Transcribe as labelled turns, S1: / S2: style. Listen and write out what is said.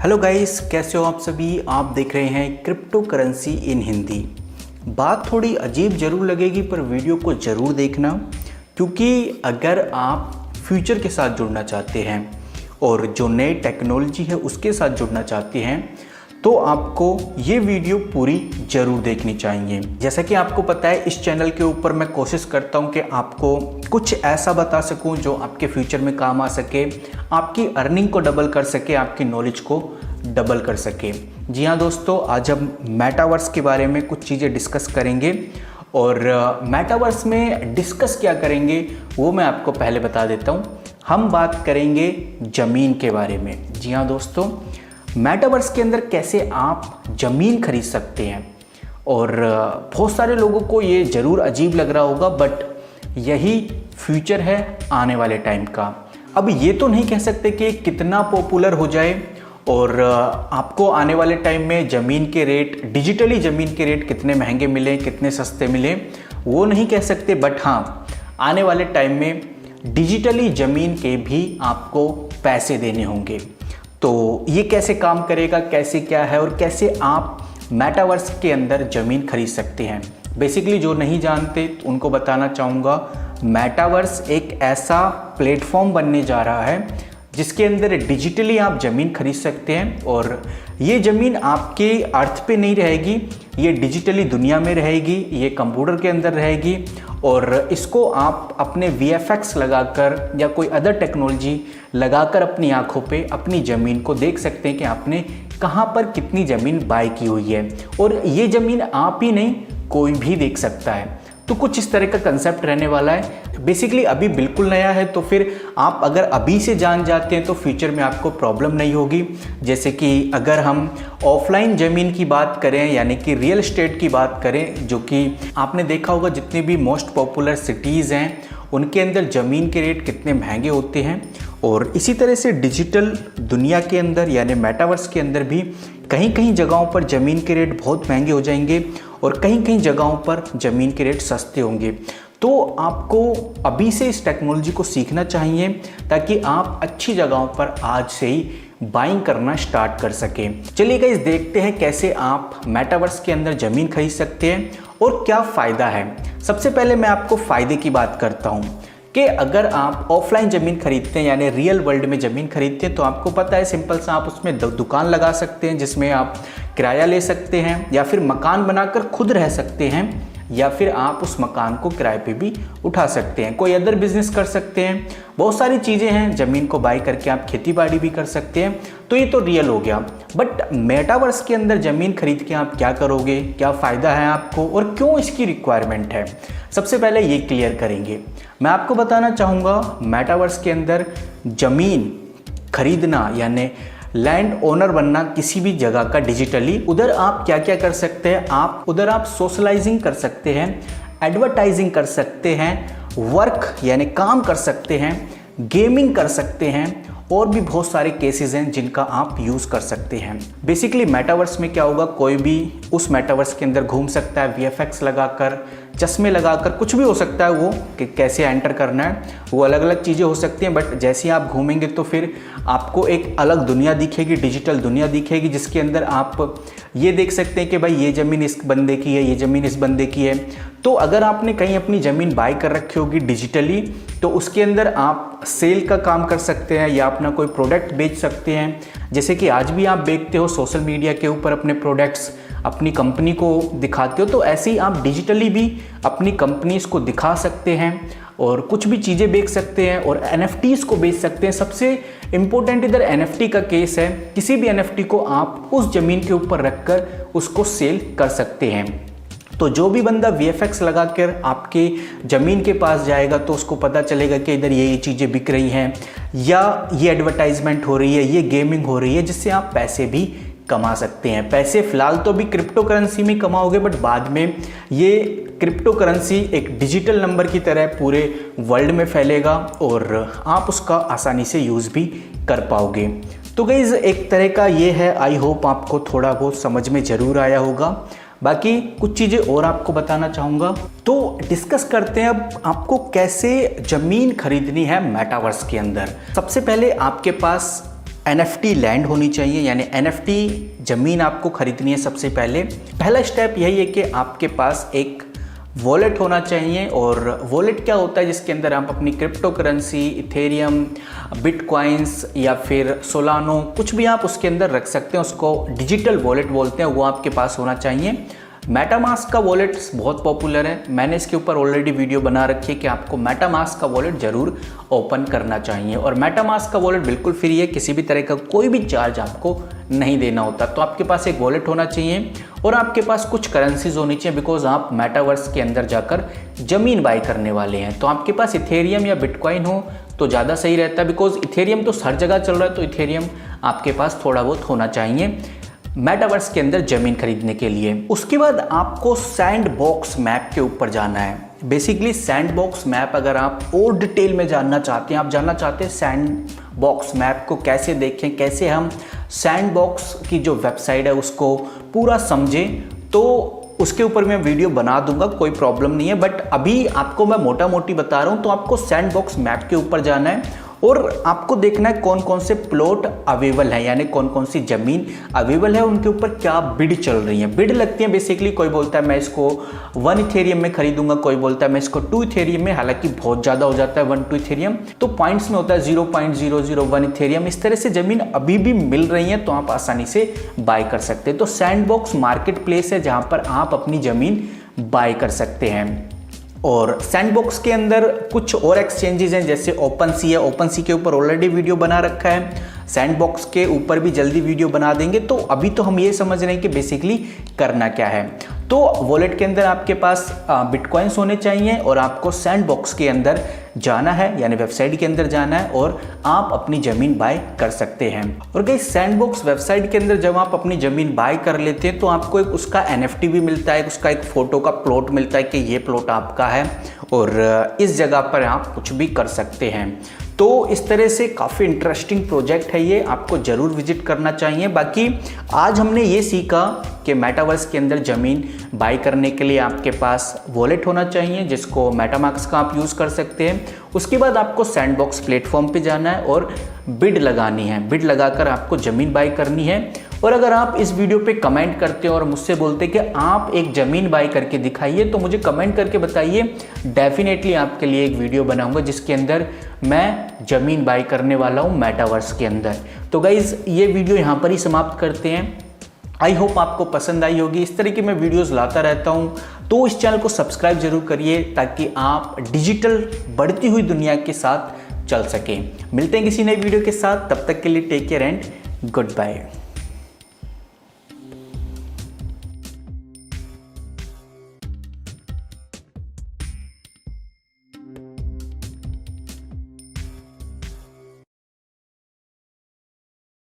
S1: Hello guys, कैसे हो आप सभी। आप देख रहे हैं क्रिप्टो करेंसी इन हिंदी। बात थोड़ी अजीब ज़रूर लगेगी पर वीडियो को ज़रूर देखना, क्योंकि अगर आप फ्यूचर के साथ जुड़ना चाहते हैं और जो नई टेक्नोलॉजी है उसके साथ जुड़ना चाहते हैं तो आपको ये वीडियो पूरी ज़रूर देखनी चाहिए। जैसा कि आपको पता है, इस चैनल के ऊपर मैं कोशिश करता हूँ कि आपको कुछ ऐसा बता सकूँ जो आपके फ्यूचर में काम आ सके, आपकी अर्निंग को डबल कर सके, आपकी नॉलेज को डबल कर सके। जी हाँ दोस्तों, आज हम मेटावर्स के बारे में कुछ चीज़ें डिस्कस करेंगे और मेटावर्स में डिस्कस क्या करेंगे वो मैं आपको पहले बता देता हूँ। हम बात करेंगे ज़मीन के बारे में। जी हाँ दोस्तों, मेटावर्स के अंदर कैसे आप ज़मीन खरीद सकते हैं। और बहुत सारे लोगों को ये ज़रूर अजीब लग रहा होगा, बट यही फ्यूचर है आने वाले टाइम का। अब ये तो नहीं कह सकते कि कितना पॉपुलर हो जाए और आपको आने वाले टाइम में ज़मीन के रेट, डिजिटली ज़मीन के रेट कितने महंगे मिले, कितने सस्ते मिले, वो नहीं कह सकते। बट हाँ, आने वाले टाइम में डिजिटली ज़मीन के भी आपको पैसे देने होंगे। तो ये कैसे काम करेगा, कैसे क्या है और कैसे आप मेटावर्स के अंदर ज़मीन खरीद सकते हैं। बेसिकली जो नहीं जानते तो उनको बताना चाहूँगा, मेटावर्स एक ऐसा प्लेटफॉर्म बनने जा रहा है जिसके अंदर डिजिटली आप ज़मीन खरीद सकते हैं और ये ज़मीन आपके अर्थ पे नहीं रहेगी, ये डिजिटली दुनिया में रहेगी, ये कंप्यूटर के अंदर रहेगी और इसको आप अपने VFX लगाकर या कोई अदर टेक्नोलॉजी लगाकर अपनी आंखों पे अपनी ज़मीन को देख सकते हैं कि आपने कहाँ पर कितनी ज़मीन बाय की हुई है। और ये ज़मीन आप ही नहीं, कोई भी देख सकता है। तो कुछ इस तरह का कंसेप्ट रहने वाला है। बेसिकली अभी बिल्कुल नया है, तो फिर आप अगर अभी से जान जाते हैं तो फ्यूचर में आपको प्रॉब्लम नहीं होगी। जैसे कि अगर हम ऑफलाइन ज़मीन की बात करें, यानी कि रियल एस्टेट की बात करें, जो कि आपने देखा होगा जितने भी मोस्ट पॉपुलर सिटीज़ हैं उनके अंदर ज़मीन के रेट कितने महंगे होते हैं। और इसी तरह से डिजिटल दुनिया के अंदर यानी मेटावर्स के अंदर भी कहीं कहीं जगहों पर ज़मीन के रेट बहुत महंगे हो जाएंगे और कहीं कहीं जगहों पर ज़मीन के रेट सस्ते होंगे। तो आपको अभी से इस टेक्नोलॉजी को सीखना चाहिए ताकि आप अच्छी जगहों पर आज से ही बाइंग करना स्टार्ट कर सकें। चलिए गाइस, देखते हैं कैसे आप मेटावर्स के अंदर ज़मीन खरीद सकते हैं और क्या फ़ायदा है। सबसे पहले मैं आपको फ़ायदे की बात करता हूँ कि अगर आप ऑफलाइन ज़मीन खरीदते हैं यानी रियल वर्ल्ड में ज़मीन खरीदते हैं तो आपको पता है, सिंपल सा आप उसमें दुकान लगा सकते हैं जिसमें आप किराया ले सकते हैं या फिर मकान बनाकर खुद रह सकते हैं या फिर आप उस मकान को किराए पे भी उठा सकते हैं, कोई अदर बिजनेस कर सकते हैं। बहुत सारी चीज़ें हैं, ज़मीन को बाई करके आप खेती बाड़ी भी कर सकते हैं। तो ये तो रियल हो गया। बट मेटावर्स के अंदर ज़मीन खरीद के आप क्या करोगे, क्या फ़ायदा है आपको और क्यों इसकी रिक्वायरमेंट है, सबसे पहले ये क्लियर करेंगे। मैं आपको बताना चाहूँगा, मेटावर्स के अंदर ज़मीन खरीदना यानी लैंड ओनर बनना किसी भी जगह का डिजिटली, उधर आप क्या क्या कर सकते हैं, उधर आप सोशलाइजिंग कर सकते हैं, एडवर्टाइजिंग कर सकते हैं, वर्क यानी काम कर सकते हैं, गेमिंग कर सकते हैं और भी बहुत सारे केसेस हैं जिनका आप यूज़ कर सकते हैं। बेसिकली मेटावर्स में क्या होगा, कोई भी उस मेटावर्स के अंदर घूम सकता है, VFX लगाकर, चश्मे लगाकर, कुछ भी हो सकता है वो कि कैसे एंटर करना है, वो अलग अलग चीज़ें हो सकती हैं। बट जैसे ही आप घूमेंगे तो फिर आपको एक अलग दुनिया दिखेगी, डिजिटल दुनिया दिखेगी, जिसके अंदर आप ये देख सकते हैं कि भाई ये ज़मीन इस बंदे की है, ये ज़मीन इस बंदे की है। तो अगर आपने कहीं अपनी ज़मीन बाय कर रखी होगी डिजिटली, तो उसके अंदर आप सेल का काम कर सकते हैं या अपना कोई प्रोडक्ट बेच सकते हैं। जैसे कि आज भी आप बेचते हो सोशल मीडिया के ऊपर अपने प्रोडक्ट्स, अपनी कंपनी को दिखाते हो, तो ऐसे ही आप डिजिटली भी अपनी कंपनीज़ को दिखा सकते हैं और कुछ भी चीज़ें बेच सकते हैं और NFTs को बेच सकते हैं। सबसे इम्पोर्टेंट इधर NFT का केस है। किसी भी NFT को आप उस ज़मीन के ऊपर रखकर उसको सेल कर सकते हैं। तो जो भी बंदा VFX लगा कर आपके ज़मीन के पास जाएगा तो उसको पता चलेगा कि इधर ये चीज़ें बिक रही हैं या ये एडवर्टाइजमेंट हो रही है, ये गेमिंग हो रही है, जिससे आप पैसे भी कमा सकते हैं। पैसे फ़िलहाल तो भी क्रिप्टो करेंसी में कमाओगे, बट बाद में ये क्रिप्टो करेंसी एक डिजिटल नंबर की तरह पूरे वर्ल्ड में फैलेगा और आप उसका आसानी से यूज़ भी कर पाओगे। तो गाइस, एक तरह का ये है। आई होप आपको थोड़ा बहुत समझ में ज़रूर आया होगा। बाकी कुछ चीज़ें और आपको बताना चाहूँगा। तो डिस्कस करते हैं अब आपको कैसे ज़मीन खरीदनी है मेटावर्स के अंदर। सबसे पहले आपके पास NFT लैंड होनी चाहिए, यानी NFT ज़मीन आपको खरीदनी है। सबसे पहला स्टेप यही है कि आपके पास एक वॉलेट होना चाहिए। और वॉलेट क्या होता है, जिसके अंदर आप अपनी क्रिप्टो करेंसी, इथेरियम, बिटकॉइंस या फिर सोलानो, कुछ भी आप उसके अंदर रख सकते हैं। उसको डिजिटल वॉलेट बोलते हैं, वो आपके पास होना चाहिए। मेटामास्क का वॉलेट बहुत पॉपुलर है, मैंने इसके ऊपर ऑलरेडी वीडियो बना रखी है कि आपको मेटामास्क का वॉलेट ज़रूर ओपन करना चाहिए। और मेटामास्क का वॉलेट बिल्कुल फ्री है, किसी भी तरह का कोई भी चार्ज आपको नहीं देना होता। तो आपके पास एक वॉलेट होना चाहिए और आपके पास कुछ करेंसीज होनी चाहिए, बिकॉज आप मेटावर्स के अंदर जाकर ज़मीन बाई करने वाले हैं। तो आपके पास इथेरियम या बिटकॉइन हो तो ज़्यादा सही रहता है, बिकॉज इथेरियम तो हर जगह चल रहा है, तो इथेरियम आपके पास थोड़ा बहुत होना चाहिए मेटावर्स के अंदर ज़मीन खरीदने के लिए। उसके बाद आपको सैंडबॉक्स मैप के ऊपर जाना है। बेसिकली सैंडबॉक्स मैप, अगर आप और डिटेल में जानना चाहते हैं, आप जानना चाहते हैं सैंडबॉक्स मैप को कैसे देखें, कैसे हम सैंडबॉक्स की जो वेबसाइट है उसको पूरा समझें, तो उसके ऊपर मैं वीडियो बना दूंगा, कोई प्रॉब्लम नहीं है। बट अभी आपको मैं मोटा मोटी बता रहा हूँ। तो आपको सैंडबॉक्स मैप के ऊपर जाना है और आपको देखना है कौन कौन से प्लॉट अवेलेबल है, यानी कौन कौन सी ज़मीन अवेलेबल है, उनके ऊपर क्या बिड चल रही है। बिड लगती है बेसिकली, कोई बोलता है मैं इसको 1 इथेरियम में खरीदूंगा, कोई बोलता है मैं इसको 2 इथेरियम में, हालांकि बहुत ज़्यादा हो जाता है 1-2 इथेरियम, तो पॉइंट्स में होता है 0.001 इथेरियम। इस तरह से ज़मीन अभी भी मिल रही है, तो आप आसानी से बाय कर सकते हैं। तो सैंडबॉक्स मार्केट प्लेस है जहाँ पर आप अपनी ज़मीन बाय कर सकते हैं। और सैंडबॉक्स के अंदर कुछ और एक्सचेंजेस हैं, जैसे ओपनसी है। ओपनसी के ऊपर ऑलरेडी वीडियो बना रखा है, सैंडबॉक्स के ऊपर भी जल्दी वीडियो बना देंगे। तो अभी तो हम ये समझ रहे हैं कि बेसिकली करना क्या है। तो वॉलेट के अंदर आपके पास बिटकॉइंस होने चाहिए और आपको सैंडबॉक्स के अंदर जाना है, यानी वेबसाइट के अंदर जाना है और आप अपनी ज़मीन बाय कर सकते हैं। और गाइस सैंडबॉक्स वेबसाइट के अंदर जब आप अपनी ज़मीन बाय कर लेते हैं तो आपको एक उसका NFT भी मिलता है, उसका एक फ़ोटो का प्लॉट मिलता है कि ये प्लॉट आपका है और इस जगह पर आप कुछ भी कर सकते हैं। तो इस तरह से काफ़ी इंटरेस्टिंग प्रोजेक्ट है ये, आपको ज़रूर विजिट करना चाहिए। बाकी आज हमने ये सीखा कि मेटावर्स के अंदर ज़मीन बाय करने के लिए आपके पास वॉलेट होना चाहिए, जिसको मेटामास्क का आप यूज़ कर सकते हैं। उसके बाद आपको सैंडबॉक्स प्लेटफॉर्म पे जाना है और बिड लगानी है, बिड लगाकर आपको ज़मीन बाय करनी है। और अगर आप इस वीडियो पे कमेंट करते हो और मुझसे बोलते हैं कि आप एक ज़मीन बाय करके दिखाइए, तो मुझे कमेंट करके बताइए, डेफिनेटली आपके लिए एक वीडियो बनाऊंगा जिसके अंदर मैं ज़मीन बाय करने वाला हूँ मेटावर्स के अंदर। तो गाइज़ ये वीडियो यहाँ पर ही समाप्त करते हैं। आई होप आपको पसंद आई होगी, इस तरह की मैं वीडियोस लाता रहता हूँ। तो इस चैनल को सब्सक्राइब जरूर करिए ताकि आप डिजिटल बढ़ती हुई दुनिया के साथ चल सकें। मिलते हैं किसी नई वीडियो के साथ, तब तक के लिए take care and good bye.